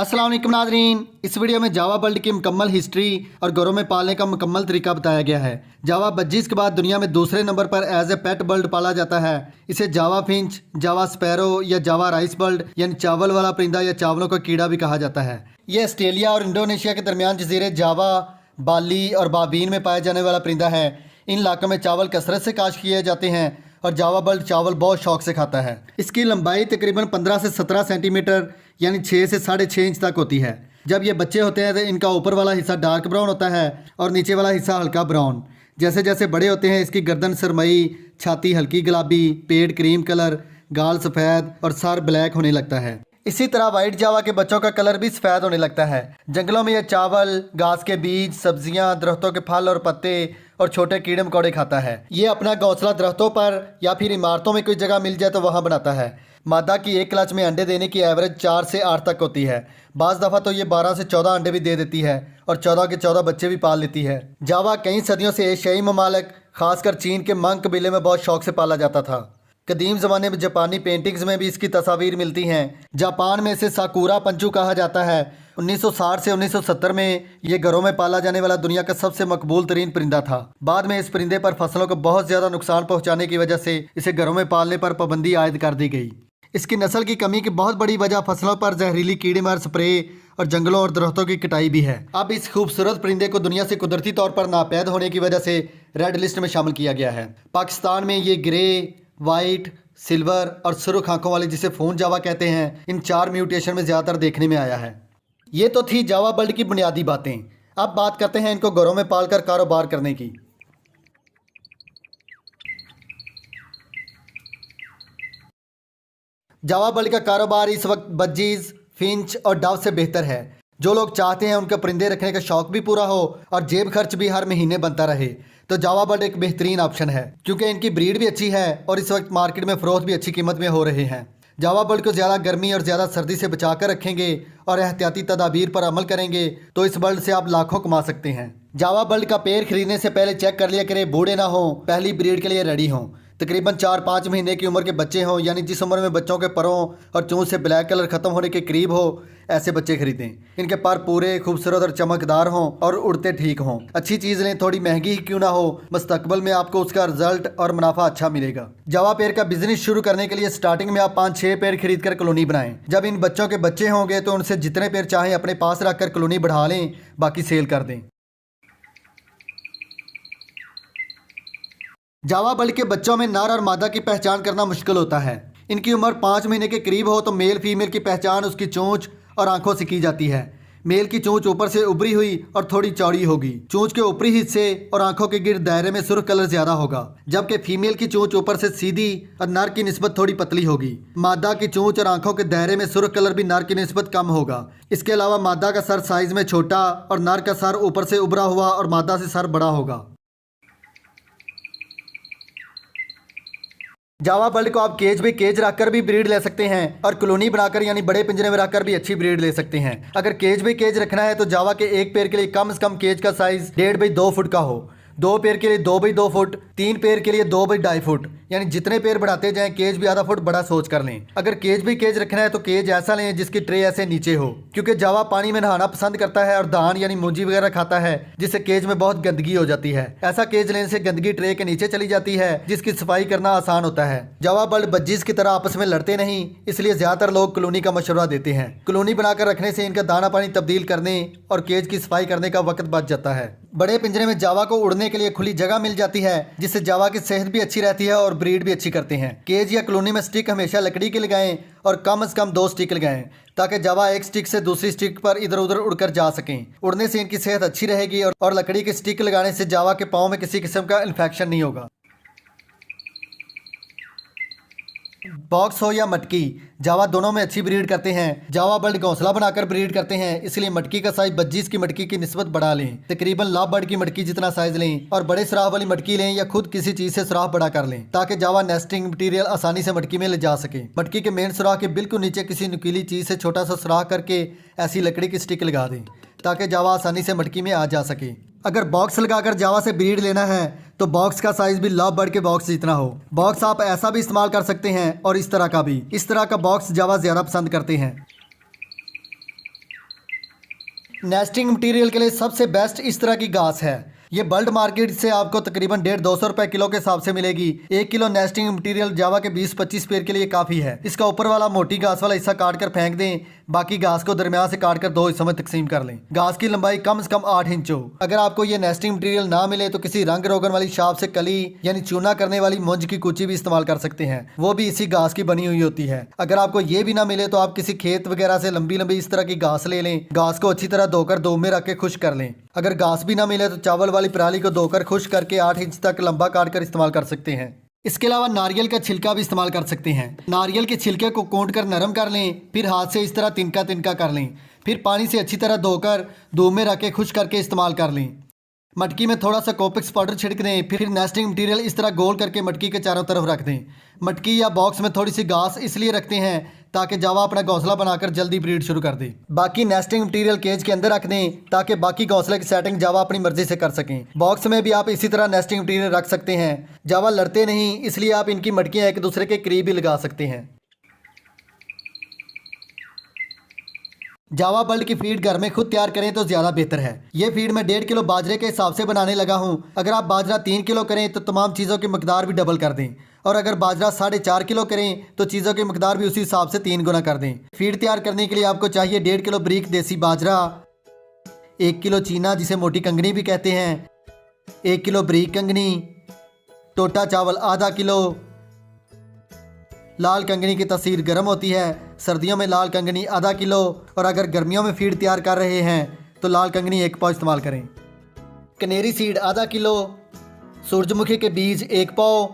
अस्सलाम वालेकुम नाज़रीन। इस वीडियो में जावा बर्ड की मुकम्मल हिस्ट्री और घरों में पालने का मुकम्मल तरीका बताया गया है। जावा बज्जीज के बाद दुनिया में दूसरे नंबर पर एज ए पेट बर्ड पाला जाता है। इसे जावा फिंच, जावा स्पैरो या जावा राइस बर्ड यानी चावल वाला परिंदा या चावलों का कीड़ा भी कहा जाता है। ये ऑस्ट्रेलिया और इंडोनेशिया के दरमियान जजीरे जावा, बाली और बाबीन में पाया जाने वाला परिंदा है। इन इलाकों में चावल कसरत से काश्त किए जाते हैं और जावा बर्ड चावल बहुत शौक से खाता है। इसकी लंबाई तकरीबन 15 से 17 सेंटीमीटर यानी 6 से 6.5 इंच तक होती है। जब ये बच्चे होते हैं तो इनका ऊपर वाला हिस्सा डार्क ब्राउन होता है और नीचे वाला हिस्सा हल्का ब्राउन। जैसे जैसे बड़े होते हैं इसकी गर्दन सरमई, छाती हल्की गुलाबी, पेट क्रीम कलर, गाल सफ़ेद और सर ब्लैक होने लगता है। इसी तरह वाइट जावा के बच्चों का कलर भी सफ़ेद होने लगता है। जंगलों में यह चावल, घास के बीज, सब्जियां, दरख्तों के फल और पत्ते और छोटे कीड़े मकोड़े खाता है। ये अपना घोंसला दरख्तों पर या फिर इमारतों में कोई जगह मिल जाए तो वहाँ बनाता है। मादा की एक क्लच में अंडे देने की एवरेज 4 से 8 तक होती है। बाज़ दफ़ा तो ये 12 से 14 अंडे भी दे देती है और 14 के 14 बच्चे भी पाल लेती है। जावा कई सदियों से एशियाई ममालिक खासकर चीन के मंग कबीले में बहुत शौक से पाला जाता था। कदीम ज़माने में जापानी पेंटिंग्स में भी इसकी तस्वीर मिलती हैं। जापान में इसे साकुरा पंचू कहा जाता है। 1960 से 1970 में ये घरों में पाला जाने वाला दुनिया का सबसे मकबूल तरीन परिंदा था। बाद में इस परिंदे पर फसलों को बहुत ज़्यादा नुकसान पहुंचाने की वजह से इसे घरों में पालने पर पाबंदी आयद कर दी गई। इसकी नस्ल की कमी की बहुत बड़ी वजह फसलों पर जहरीली कीड़े मार स्प्रे और जंगलों और दरख्तों की कटाई भी है। अब इस खूबसूरत परिंदे को दुनिया से कुदरती तौर पर नापैद होने की वजह से रेड लिस्ट में शामिल किया गया है। पाकिस्तान में ये ग्रे, वाइट, सिल्वर और सुर्ख आंखों वाले जिसे फोन जावा कहते हैं, इन 4 म्यूटेशन में ज़्यादातर देखने में आया है। ये तो थी जावा बर्ड की बुनियादी बातें। अब बात करते हैं इनको घरों में पालकर कारोबार करने की। जावा बर्ड का कारोबार इस वक्त बज्जीज, फिंच और डव से बेहतर है। जो लोग चाहते हैं उनके परिंदे रखने का शौक भी पूरा हो और जेब खर्च भी हर महीने बनता रहे तो जावा बर्ड एक बेहतरीन ऑप्शन है, क्योंकि इनकी ब्रीड भी अच्छी है और इस वक्त मार्केट में फ़रोख्त भी अच्छी कीमत में हो रहे हैं। जावा बर्ड को ज़्यादा गर्मी और ज़्यादा सर्दी से बचा कर रखेंगे और एहतियाती तदाबीर पर अमल करेंगे तो इस बर्ड से आप लाखों कमा सकते हैं। जावा बर्ड का पेड़ खरीदने से पहले चेक कर लिया करें बूढ़े ना हों, पहली ब्रीड के लिए रेडी हों, तकरीबन 4-5 महीने की उम्र के बच्चे हों, यानी जिस उम्र में बच्चों के परों और चोंच से ब्लैक कलर ख़त्म होने के करीब हो, ऐसे बच्चे खरीदें। इनके पर पूरे खूबसूरत और चमकदार हों और उड़ते ठीक हों। अच्छी चीज़ लें, थोड़ी महंगी ही क्यों ना हो, मुस्तकबिल में आपको उसका रिजल्ट और मुनाफा अच्छा मिलेगा। जावा पेड़ का बिजनेस शुरू करने के लिए स्टार्टिंग में आप 5-6 पेड़ खरीद कर कॉलोनी बनाएं। जब इन बच्चों के बच्चे होंगे तो उनसे जितने पेड़ चाहें अपने पास रख कर कॉलोनी बढ़ा लें, बाकी सेल कर दें। जावा बर्ड के बच्चों में नर और मादा की पहचान करना मुश्किल होता है। इनकी उम्र 5 महीने के करीब हो तो मेल फीमेल की पहचान उसकी चोंच और आंखों से की जाती है। मेल की चोंच ऊपर से उभरी हुई और थोड़ी चौड़ी होगी। चोंच के ऊपरी हिस्से और आंखों के गिर्द दायरे में सुर्ख कलर ज्यादा होगा, जबकि फीमेल की चोंच ऊपर से सीधी और नर की निस्बत थोड़ी पतली होगी। मादा की चोंच और आंखों के दायरे में सुर्ख कलर भी नर की निस्बत कम होगा। इसके अलावा मादा का सर साइज में छोटा और नर का सर ऊपर से उभरा हुआ और मादा से सर बड़ा होगा। जावा बर्ड को आप केज रखकर भी ब्रीड ले सकते हैं और कॉलोनी बनाकर यानी बड़े पिंजरे में रखकर भी अच्छी ब्रीड ले सकते हैं। अगर केज रखना है तो जावा के एक पेड़ के लिए कम से कम केज का साइज 1.5 बाई 2 फुट का हो, 2 पेड़ के लिए 2 बाई 2 फुट, 3 पेड़ के लिए 2 बाई 2.5 फुट, यानी जितने पेड़ बढ़ाते जाएं केज भी आधा फुट बड़ा सोच कर लें। अगर केज रखना है तो केज ऐसा लें जिसकी ट्रे ऐसे नीचे हो, क्योंकि जावा पानी में नहाना पसंद करता है और धान यानी मूंजी वगैरह खाता है, जिससे केज में बहुत गंदगी हो जाती है। ऐसा केज लेने से गंदगी ट्रे के नीचे चली जाती है, जिसकी सफाई करना आसान होता है। जावा बर्ड बज्जीज की तरह आपस में लड़ते नहीं, इसलिए ज्यादातर लोग कॉलोनी का मशवरा देते हैं। कॉलोनी बनाकर रखने से इनका दाना पानी तब्दील करने और केज की सफाई करने का वक्त बच जाता है। बड़े पिंजरे में जावा को उड़ने के लिए खुली जगह मिल जाती है, जिससे जावा की सेहत भी अच्छी रहती है और ब्रीड भी अच्छी करते हैं। केज या कॉलोनी में स्टिक हमेशा लकड़ी की लगाएं और कम से कम 2 स्टिक लगाएं, ताकि जावा एक स्टिक से दूसरी स्टिक पर इधर उधर उड़कर जा सकें। उड़ने से इनकी सेहत अच्छी रहेगी और लकड़ी के स्टिक लगाने से जावा के पाँव में किसी किस्म का इन्फेक्शन नहीं होगा। बॉक्स हो या मटकी, जावा दोनों में अच्छी ब्रीड करते हैं। जावा बर्ड घोंसला बनाकर ब्रीड करते हैं, इसलिए मटकी का साइज बज्जीज की मटकी की निस्बत बढ़ा लें। तकरीबन लाभ बर्ड की मटकी जितना साइज लें और बड़े सुराख वाली मटकी लें या खुद किसी चीज से सुराख बड़ा कर लें, ताकि जावा नेस्टिंग मटीरियल आसानी से मटकी में ले जा सके। मटकी के मेन सुराख के बिल्कुल नीचे किसी नुकीली चीज से छोटा सा सुराख करके ऐसी लकड़ी की स्टिक लगा दें, ताकि जावा आसानी से मटकी में आ जा सके। अगर बॉक्स लगाकर जावा से ब्रीड लेना है तो बॉक्स का साइज भी लव बर्ड के बॉक्स जितना हो। बॉक्स आप ऐसा भी इस्तेमाल कर सकते हैं और इस तरह का भी। इस तरह का बॉक्स जावा ज़्यादा पसंद करते हैं। नेस्टिंग मटेरियल के लिए सबसे बेस्ट इस तरह की घास है। ये बल्ड मार्केट से आपको तकरीबन 150-200 रुपए किलो के हिसाब से मिलेगी। 1 किलो नेस्टिंग मटेरियल जावा के 20-25 पेड़ के लिए काफ़ी है। इसका ऊपर वाला मोटी घास वाला हिस्सा काट कर फेंक दें, बाकी घास को दरमियान से काट कर 2 हिस्सों में तकसीम कर लें। घास की लंबाई कम से कम 8 इंच हो। अगर आपको ये नेस्टिंग मटेरियल ना मिले तो किसी रंग रोगन वाली शाप से कली यानी चूना करने वाली मुंज की कुची भी इस्तेमाल कर सकते हैं, वो भी इसी घास की बनी हुई होती है। अगर आपको ये भी ना मिले तो आप किसी खेत वगैरह से लंबी लंबी इस तरह की घास ले लें, घास को अच्छी तरह धोकर दो में रख के खुश कर लें। अगर घास भी ना मिले तो चावल वाली पराली को धोकर खुश करके 8 इंच तक लंबा काट कर इस्तेमाल कर सकते हैं। इसके अलावा नारियल का छिलका भी इस्तेमाल कर सकते हैं। नारियल के छिलके को कूट कर नरम कर लें, फिर हाथ से इस तरह तिनका तिनका कर लें, फिर पानी से अच्छी तरह धोकर धूप में रख के खुश करके इस्तेमाल कर लें। मटकी में थोड़ा सा कोपिक्स पाउडर छिड़क दें, फिर नेस्टिंग मटेरियल इस तरह गोल करके मटकी के चारों तरफ रख दें। मटकी या बॉक्स में थोड़ी सी घास इसलिए रखते हैं ताकि जावा अपना घोंसला बनाकर जल्दी ब्रीड शुरू कर दे। बाकी नेस्टिंग मटेरियल केज के अंदर रख दें ताकि बाकी घोंसले की सेटिंग जावा अपनी मर्जी से कर सकें। बॉक्स में भी आप इसी तरह नेस्टिंग मटेरियल रख सकते हैं। जावा लड़ते नहीं, इसलिए आप इनकी मटकियाँ एक दूसरे के करीब ही लगा सकते हैं। जावा बल्ड की फीड घर में खुद तैयार करें तो ज़्यादा बेहतर है। ये फीड मैं 1.5 किलो बाजरे के हिसाब से बनाने लगा हूँ। अगर आप बाजरा 3 किलो करें तो तमाम चीज़ों की मकदार भी डबल कर दें, और अगर बाजरा 4.5 किलो करें तो चीज़ों की मकदार भी उसी हिसाब से 3 गुना कर दें। फीड तैयार करने के लिए आपको चाहिए 1.5 किलो बारीक देसी बाजरा, 1 किलो चीना जिसे मोटी कंगनी भी कहते हैं, 1 किलो बारीक कंगनी, टोटा चावल आधा किलो। लाल कंगनी की तासीर गर्म होती है, सर्दियों में लाल कंगनी आधा किलो, और अगर गर्मियों में फीड तैयार कर रहे हैं तो लाल कंगनी 1 पाव इस्तेमाल करें। कनेरी सीड आधा किलो, सूरजमुखी के बीज 1 पाव।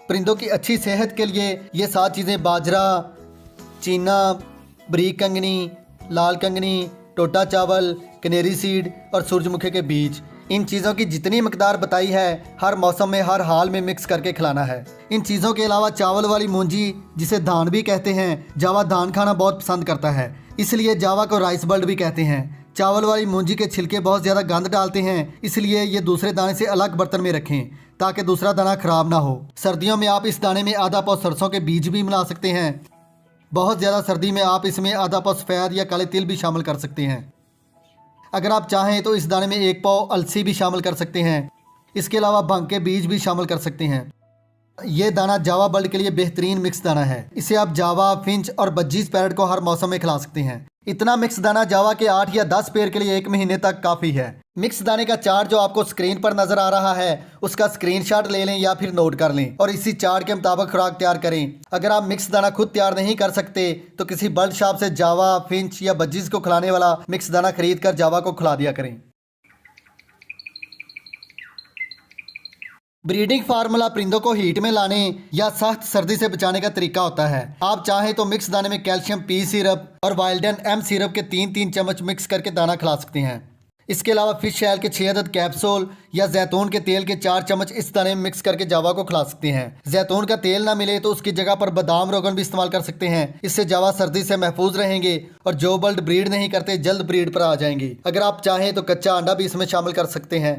परिंदों की अच्छी सेहत के लिए ये 7 चीज़ें बाजरा, चीना, बारीक कंगनी, लाल कंगनी, टोटा चावल, कनेरी सीड और सूरजमुखी के बीज, इन चीज़ों की जितनी मकदार बताई है हर मौसम में हर हाल में मिक्स करके खिलाना है। इन चीज़ों के अलावा चावल वाली मूंजी जिसे धान भी कहते हैं, जावा धान खाना बहुत पसंद करता है, इसलिए जावा को राइस बल्ड भी कहते हैं। चावल वाली मूंजी के छिलके बहुत ज़्यादा गंद डालते हैं, इसलिए ये दूसरे दाने से अलग बर्तन में रखें ताकि दूसरा दाना खराब ना हो। सर्दियों में आप इस दाने में आधा पाव सरसों के बीज भी मिला सकते हैं। बहुत ज़्यादा सर्दी में आप इसमें आधा पाव सफ़ेद या काले तिल भी शामिल कर सकते हैं। अगर आप चाहें तो इस दाने में 1 पाव अलसी भी शामिल कर सकते हैं। इसके अलावा भंग के बीज भी शामिल कर सकते हैं। ये दाना जावा बल्ड के लिए बेहतरीन मिक्स दाना है। इसे आप जावा, फिंच और बज्जीज पैरट को हर मौसम में खिला सकते हैं। इतना मिक्स दाना जावा के 8 या 10 पेड़ के लिए 1 महीने तक काफ़ी है। मिक्स दाने का चार्ट जो आपको स्क्रीन पर नजर आ रहा है उसका स्क्रीनशॉट ले लें या फिर नोट कर लें और इसी चार्ट के मुताबिक खुराक तैयार करें। अगर आप मिक्स दाना खुद तैयार नहीं कर सकते तो किसी बल्ड शॉप से जावा, फिंच या बज्जीज को खिलाने वाला मिक्स दाना खरीद कर जावा को खिला दिया करें। ब्रीडिंग फार्मूला परिंदों को हीट में लाने या सख्त सर्दी से बचाने का तरीका होता है। आप चाहें तो मिक्स दाने में कैल्शियम पी सिरप और वाइल्डन एम सिरप के 3-3 चम्मच मिक्स करके दाना खिला सकते हैं। इसके अलावा फिश ऑयल के 6 अदद कैप्सूल या जैतून के तेल के 4 चम्मच इस दाने में मिक्स करके जावा को खिला सकते हैं। जैतून का तेल ना मिले तो उसकी जगह पर बादाम रोगन भी इस्तेमाल कर सकते हैं। इससे जावा सर्दी से महफूज रहेंगे और जो बल्ड ब्रीड नहीं करते जल्द ब्रीड पर आ जाएंगे। अगर आप चाहें तो कच्चा अंडा भी इसमें शामिल कर सकते हैं।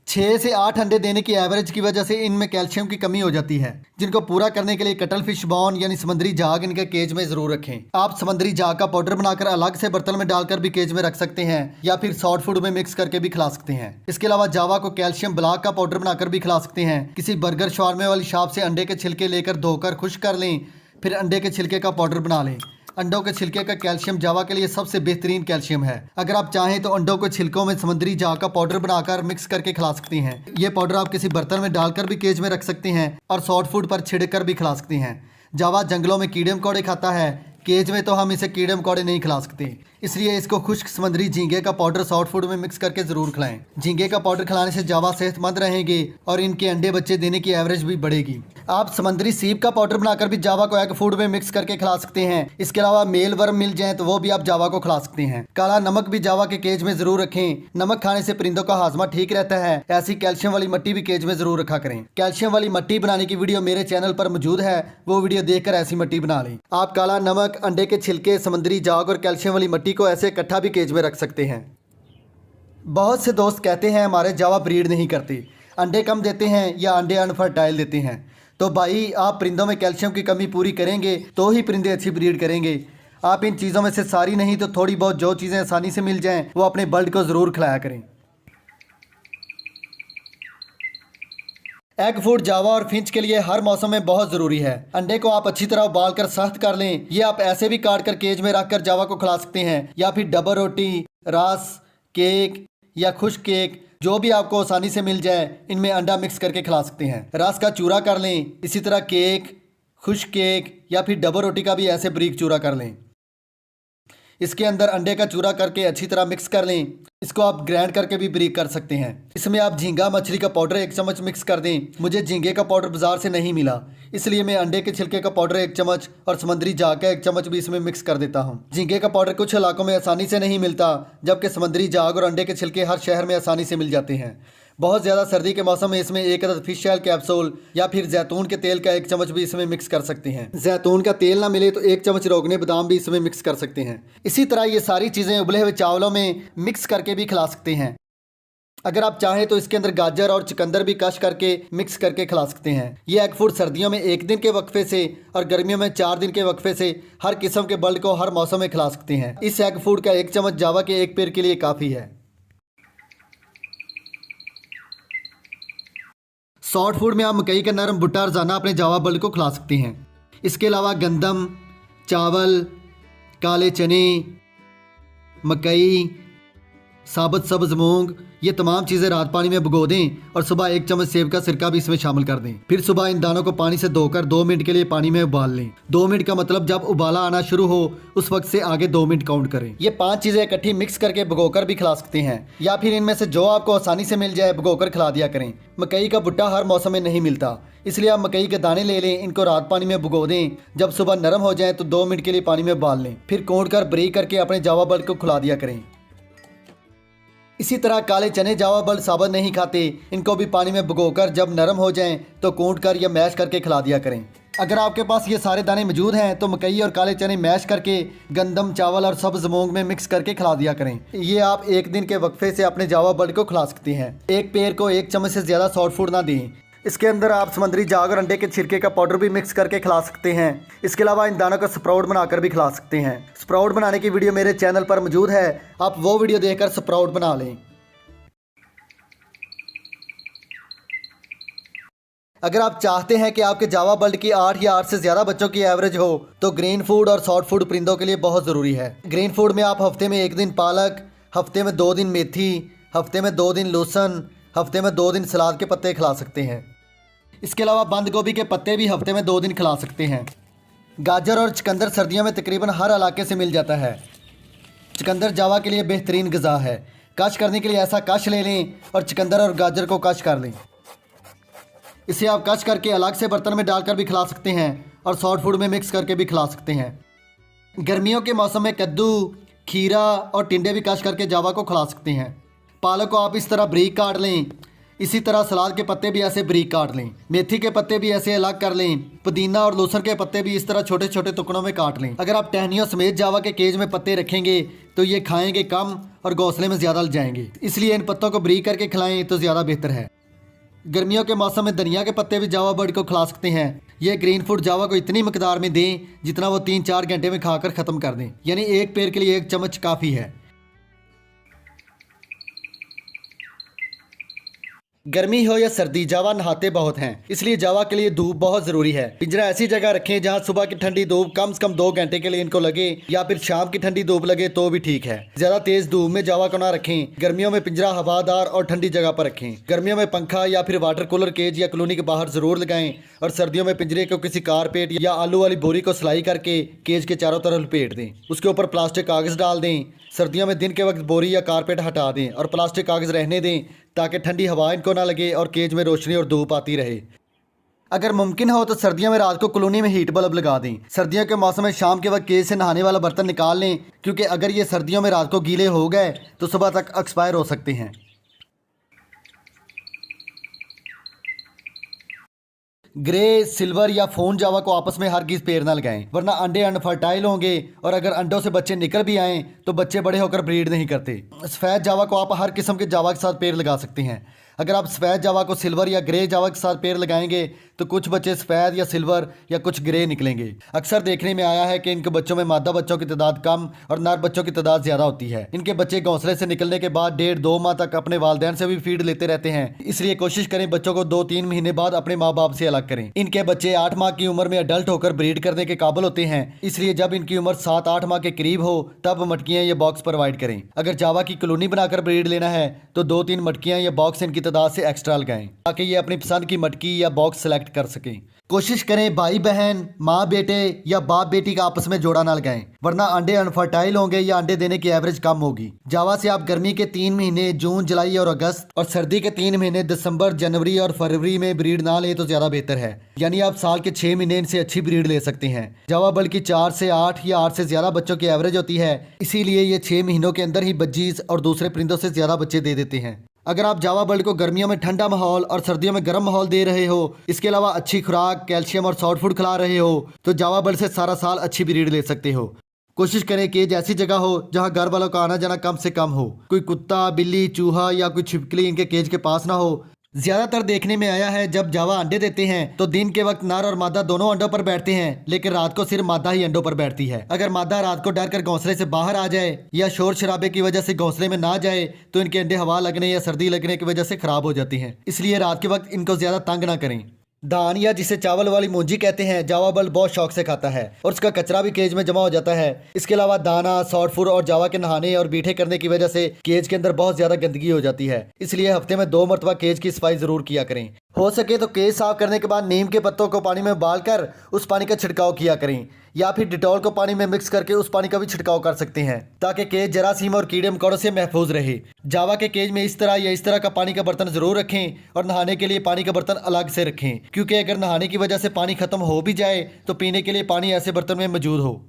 6 से 8 अंडे देने की एवरेज की वजह से इनमें कैल्शियम की कमी हो जाती है, जिनको पूरा करने के लिए कटल फिश बॉन यानी समुद्री झाग इनके केज में जरूर रखें। आप समुद्री झाग का पाउडर बनाकर अलग से बर्तन में डालकर भी केज में रख सकते हैं या फिर सॉफ्ट फूड में मिक्स करके भी खिला सकते हैं। इसके अलावा जावा को कैल्शियम ब्लॉक का पाउडर बनाकर भी खिला सकते हैं। किसी बर्गर शवारमे वाली शॉप से अंडे के छिलके लेकर धोकर खुश्क कर लें, फिर अंडे के छिलके का पाउडर बना लें। अंडों के छिलके का कैल्शियम जावा के लिए सबसे बेहतरीन कैल्शियम है। अगर आप चाहें तो अंडों के छिलकों में समुद्री झाग का पाउडर बनाकर मिक्स करके खिला सकती हैं। ये पाउडर आप किसी बर्तन में डालकर भी केज में रख सकते हैं और सॉफ्ट फूड पर छिड़क कर भी खिला सकते हैं। जावा जंगलों में कीड़े मकोड़े खाता है, केज में तो हम इसे कीड़े मकोड़े नहीं खिला सकते, इसलिए इसको खुश्क समुद्री झींगे का पाउडर सॉफ्ट फूड में मिक्स करके जरूर खिलाएं। झींगे का पाउडर खिलाने से जावा सेहतमंद रहेंगे और इनके अंडे बच्चे देने की एवरेज भी बढ़ेगी। आप समुद्री सीप का पाउडर बनाकर भी जावा को एग फूड में मिक्स करके खिला सकते हैं। इसके अलावा मेल वर्म मिल जाए तो वो भी आप जावा को खिला सकते हैं। काला नमक भी जावा के केज में जरूर रखें। नमक खाने से परिंदों का हाजमा ठीक रहता है। ऐसी कैल्शियम वाली मिट्टी भी केज में जरूर रखा करें। कैल्शियम वाली मिट्टी बनाने की वीडियो मेरे चैनल पर मौजूद है, वो वीडियो देखकर ऐसी मिट्टी बना लें। आप काला नमक, अंडे के छिलके, समुद्री झाग और कैल्शियम वाली मिट्टी को ऐसे इकट्ठा भी केज में रख सकते हैं। बहुत से दोस्त कहते हैं हमारे जावा ब्रीड नहीं करते, अंडे कम देते हैं या अंडे अनफर्टाइल देते हैं। तो भाई आप परिंदों में कैल्शियम की कमी पूरी करेंगे तो ही परिंदे अच्छी ब्रीड करेंगे। आप इन चीज़ों में से सारी नहीं तो थोड़ी बहुत जो चीज़ें आसानी से मिल जाएं वो अपने बर्ड को ज़रूर खिलाया करें। एग फूड जावा और फिंच के लिए हर मौसम में बहुत ज़रूरी है। अंडे को आप अच्छी तरह उबाल कर सख्त कर लें। ये आप ऐसे भी काट कर केज में रख कर जावा को खिला सकते हैं, या फिर डबल रोटी, रस, केक या खुश्क केक जो भी आपको आसानी से मिल जाए इनमें अंडा मिक्स करके खिला सकते हैं। रस का चूरा कर लें। इसी तरह केक, खुश्क केक या फिर डबल रोटी का भी ऐसे बारीक चूरा कर लें। इसके अंदर अंडे का चूरा करके अच्छी तरह मिक्स कर लें। इसको आप ग्राइंड करके भी बारीक कर सकते हैं। इसमें आप झींगा मछली का पाउडर 1 चम्मच मिक्स कर दें। मुझे झींगे का पाउडर बाजार से नहीं मिला, इसलिए मैं अंडे के छिलके का पाउडर 1 चम्मच और समुद्री झाग का 1 चम्मच भी इसमें मिक्स कर देता हूँ। झींगे का पाउडर कुछ इलाकों में आसानी से नहीं मिलता, जबकि समुद्री झाग और अंडे के छिलके हर शहर में आसानी से मिल जाते हैं। बहुत ज़्यादा सर्दी के मौसम में इसमें 1 अदद फिश ऑयल कैप्सूल या फिर जैतून के तेल का 1 चम्मच भी इसमें मिक्स कर सकते हैं। जैतून का तेल ना मिले तो 1 चम्मच रोगने बादाम भी इसमें मिक्स कर सकते हैं। इसी तरह ये सारी चीज़ें उबले हुए चावलों में मिक्स करके भी खिला सकते हैं। अगर आप चाहें तो इसके अंदर गाजर और चुकंदर भी कश करके मिक्स करके खिला सकते हैं। ये एग फूड सर्दियों में 1 दिन के वक्फे से और गर्मियों में 4 दिन के वक्फे से हर किस्म के बर्ड को हर मौसम में खिला सकते हैं। इस एग फूड का 1 चम्मच जावा के 1 पेड़ के लिए काफ़ी है। सॉफ्ट फूड में आप मकई का नरम भुट्टा रोजाना अपने जावा बर्ड को खिला सकते हैं। इसके अलावा गंदम, चावल, काले चने, मकई, साबुत सब्ज मूंग, ये तमाम चीज़ें रात पानी में भिगो दें और सुबह 1 चम्मच सेब का सिरका भी इसमें शामिल कर दें। फिर सुबह इन दानों को पानी से धोकर 2 मिनट के लिए पानी में उबाल लें। 2 मिनट का मतलब जब उबाला आना शुरू हो उस वक्त से आगे 2 मिनट काउंट करें। ये 5 चीज़ें इकट्ठी मिक्स करके भिगोकर भी खिला सकते हैं, या फिर इनमें से जो आपको आसानी से मिल जाए भिगोकर खिला दिया करें। मकई का भुट्टा हर मौसम में नहीं मिलता, इसलिए आप मकई के दाने ले लें, इनको रात पानी में भिगो दें। जब सुबह नरम हो जाए तो 2 मिनट के लिए पानी में उबाल लें। फिर कूट कर बारीक करके अपने जावा बर्ड को खिला दिया करें। इसी तरह काले चने जावा बर्ड साबुत नहीं खाते, इनको भी पानी में भिगोकर जब नरम हो जाएं तो कूट कर या मैश करके खिला दिया करें। अगर आपके पास ये सारे दाने मौजूद हैं तो मकई और काले चने मैश करके गंदम, चावल और सब्ज मूंग में मिक्स करके खिला दिया करें। ये आप 1 दिन के वक्फे से अपने जावा बर्ड को खिला सकते हैं। एक पेड़ को 1 चम्मच से ज़्यादा सॉफ्ट फूड ना दें। इसके अंदर आप समुद्री झाग और अंडे के छिलके का पाउडर भी मिक्स करके खिला सकते हैं। इसके अलावा इन दानों का स्प्राउट बनाकर भी खिला सकते हैं। स्प्राउट बनाने की वीडियो मेरे चैनल पर मौजूद है, आप वो वीडियो देखकर स्प्राउट बना लें। अगर आप चाहते हैं कि आपके जावा बर्ड की 8 या 8 से ज़्यादा बच्चों की एवरेज हो तो ग्रीन फूड और सॉफ्ट फूड परिंदों के लिए बहुत ज़रूरी है। ग्रीन फूड में आप हफ्ते में 1 दिन पालक, हफ्ते में 2 दिन मेथी, हफ्ते में 2 दिन लहसुन, हफ्ते में 2 दिन सलाद के पत्ते खिला सकते हैं। इसके अलावा बंद गोभी के पत्ते भी हफ्ते में 2 दिन खिला सकते हैं। गाजर और चुकंदर सर्दियों में तकरीबन हर इलाके से मिल जाता है। चुकंदर जावा के लिए बेहतरीन ग़िज़ा है। कश करने के लिए ऐसा कश ले लें और चुकंदर और गाजर को कश कर लें। इसे आप कश करके अलग से बर्तन में डालकर भी खिला सकते हैं और सॉफ्ट फूड में मिक्स करके भी खिला सकते हैं। गर्मियों के मौसम में कद्दू, खीरा और टिंडे भी कश करके जावा को खिला सकते हैं। पालक को आप इस तरह बारीक काट लें। इसी तरह सलाद के पत्ते भी ऐसे बारीक काट लें। मेथी के पत्ते भी ऐसे अलग कर लें। पुदीना और लहसुन के पत्ते भी इस तरह छोटे छोटे टुकड़ों में काट लें। अगर आप टहनियों समेत जावा के केज में पत्ते रखेंगे तो ये खाएंगे कम और घोंसले में ज़्यादा लग जाएंगे, इसलिए इन पत्तों को बारीक करके खिलाएं तो ज़्यादा बेहतर है। गर्मियों के मौसम में धनिया के पत्ते भी जावा बर्ड को खिला सकते हैं। ये ग्रीन फूड जावा को इतनी मकदार में दें जितना वो 3-4 घंटे में खाकर ख़त्म कर दें, यानी एक पेड़ के लिए 1 चम्मच काफ़ी है। गर्मी हो या सर्दी जावा नहाते बहुत हैं, इसलिए जावा के लिए धूप बहुत ज़रूरी है। पिंजरा ऐसी जगह रखें जहां सुबह की ठंडी धूप कम से कम 2 घंटे के लिए इनको लगे, या फिर शाम की ठंडी धूप लगे तो भी ठीक है। ज़्यादा तेज़ धूप में जावा को ना रखें। गर्मियों में पिंजरा हवादार और ठंडी जगह पर रखें। गर्मियों में पंखा या फिर वाटर कूलर केज या कॉलोनी के बाहर ज़रूर लगाएं, और सर्दियों में पिंजरे को किसी कारपेट या आलू वाली बोरी को सिलाई करके केज के चारों तरफ लपेट दें। उसके ऊपर प्लास्टिक कागज़ डाल दें। सर्दियों में दिन के वक्त बोरी या कारपेट हटा दें और प्लास्टिक कागज़ रहने दें ताकि ठंडी हवा इनको ना लगे और केज में रोशनी और धूप आती रहे। अगर मुमकिन हो तो सर्दियों में रात को कॉलोनी में हीट बल्ब लगा दें। सर्दियों के मौसम में शाम के वक्त केज से नहाने वाला बर्तन निकाल लें, क्योंकि अगर ये सर्दियों में रात को गीले हो गए तो सुबह तक एक्सपायर हो सकते हैं। ग्रे, सिल्वर या फोन जावा को आपस में हरगिज़ पेड़ ना लगाएं, वरना अंडे अनफर्टाइल होंगे और अगर अंडों से बच्चे निकल भी आएँ तो बच्चे बड़े होकर ब्रीड नहीं करते। सफ़ेद जावा को आप हर किस्म के जावा के साथ पेड़ लगा सकते हैं। अगर आप सफ़ेद जावा को सिल्वर या ग्रे जावा के साथ पेयर लगाएंगे तो कुछ बच्चे सफ़ेद या सिल्वर या कुछ ग्रे निकलेंगे। अक्सर देखने में आया है कि इनके बच्चों में मादा बच्चों की तादाद कम और नर बच्चों की तादाद ज़्यादा होती है। इनके बच्चे घोंसले से निकलने के बाद 1.5-2 माह तक अपने वालिदैन से भी फीड लेते रहते हैं, इसलिए कोशिश करें बच्चों को 2-3 महीने बाद अपने माँ बाप से अलग करें। इनके बच्चे 8 माह की उम्र में अडल्ट होकर ब्रीड करने के काबिल होते हैं, इसलिए जब इनकी उम्र 7-8 माह के करीब हो तब मटकियाँ या बॉक्स प्रोवाइड करें। अगर जावा की कॉलोनी बनाकर ब्रीड लेना है तो 2-3 मटकियाँ या बॉक्स इनकी तादाद से एक्स्ट्रा लगाएं ताकि ये अपनी पसंद की मटकी या बॉक्स सेलेक्ट कर सकें। कोशिश करें भाई बहन, माँ बेटे या बाप बेटी का आपस में जोड़ा ना लगाएं, वरना अंडे अनफर्टाइल होंगे या अंडे देने की एवरेज कम होगी। जावा से आप गर्मी के 3 महीने जून, जुलाई और अगस्त और सर्दी के 3 महीने दिसंबर, जनवरी और फरवरी में ब्रीड ना लें तो ज़्यादा बेहतर है। यानी आप साल के 6 महीने इनसे अच्छी ब्रीड ले सकते हैं। जावा बल्कि 4 से 8 या 8 से ज़्यादा बच्चों की एवरेज होती है, इसीलिए ये 6 महीनों के अंदर ही बज्जीज और दूसरे परिंदों से ज़्यादा बच्चे दे देते हैं। अगर आप जावा बर्ड को गर्मियों में ठंडा माहौल और सर्दियों में गर्म माहौल दे रहे हो, इसके अलावा अच्छी खुराक, कैल्शियम और सॉफ्ट फूड खिला रहे हो, तो जावा बर्ड से सारा साल अच्छी ब्रीड ले सकते हो। कोशिश करें केज ऐसी जगह हो जहां घर वालों का आना जाना कम से कम हो। कोई कुत्ता, बिल्ली, चूहा या कोई छिपकली इनके केज के पास ना हो। ज्यादातर देखने में आया है जब जावा अंडे देते हैं तो दिन के वक्त नर और मादा दोनों अंडों पर बैठते हैं, लेकिन रात को सिर्फ मादा ही अंडों पर बैठती है। अगर मादा रात को डर कर घोंसले से बाहर आ जाए या शोर शराबे की वजह से घोंसले में ना जाए तो इनके अंडे हवा लगने या सर्दी लगने की वजह से खराब हो जाते हैं, इसलिए रात के वक्त इनको ज्यादा तंग ना करें। धान या जिसे चावल वाली मूंजी कहते हैं, जावा बल्ब बहुत शौक से खाता है और उसका कचरा भी केज में जमा हो जाता है। इसके अलावा दाना, सॉफ्ट फूड और जावा के नहाने और बीठे करने की वजह से केज के अंदर बहुत ज्यादा गंदगी हो जाती है, इसलिए हफ्ते में 2 मरतबा केज की सफाई जरूर किया करें। हो सके तो केज साफ करने के बाद नीम के पत्तों को पानी में उबाल कर उस पानी का छिड़काव किया करें, या फिर डिटॉल को पानी में मिक्स करके उस पानी का भी छिड़काव कर सकते हैं ताकि केज जरासीम और कीड़े मकोड़ों से महफूज रहे। जावा के केज में इस तरह या इस तरह का पानी का बर्तन जरूर रखें और नहाने के लिए पानी का बर्तन अलग से रखें, क्योंकि अगर नहाने की वजह से पानी खत्म हो भी जाए तो पीने के लिए पानी ऐसे बर्तन में मौजूद हो।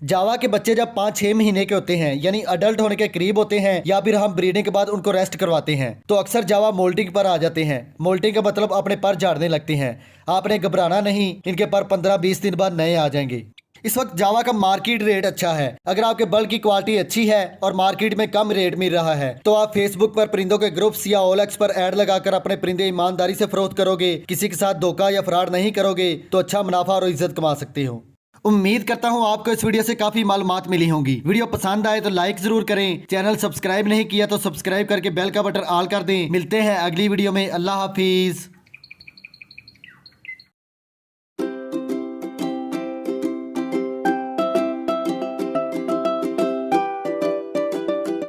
जावा के बच्चे जब 5-6 महीने के होते हैं, यानी अडल्ट होने के करीब होते हैं, या फिर हम ब्रीडिंग के बाद उनको रेस्ट करवाते हैं, तो अक्सर जावा मोल्टिंग पर आ जाते हैं। मोल्टिंग का मतलब अपने पर झाड़ने लगते हैं। आपने घबराना नहीं, इनके पर 15-20 दिन बाद नए आ जाएंगे। इस वक्त जावा का मार्केट रेट अच्छा है। अगर आपके बल्ब की क्वालिटी अच्छी है और मार्केट में कम रेट मिल रहा है तो आप फेसबुक पर परिंदों के ग्रुप्स या ओएलएक्स पर ऐड लगाकर अपने परिंदे ईमानदारी से फरोख्त करोगे, किसी के साथ धोखा या फ्रॉड नहीं करोगे, तो अच्छा मुनाफा और इज्जत कमा सकते हो। उम्मीद करता हूँ आपको इस वीडियो से काफी मालूमात मिली होंगी। वीडियो पसंद आए तो लाइक जरूर करें, चैनल सब्सक्राइब नहीं किया तो सब्सक्राइब करके बेल का बटन ऑल कर दें। मिलते हैं अगली वीडियो में। अल्लाह हाफिज।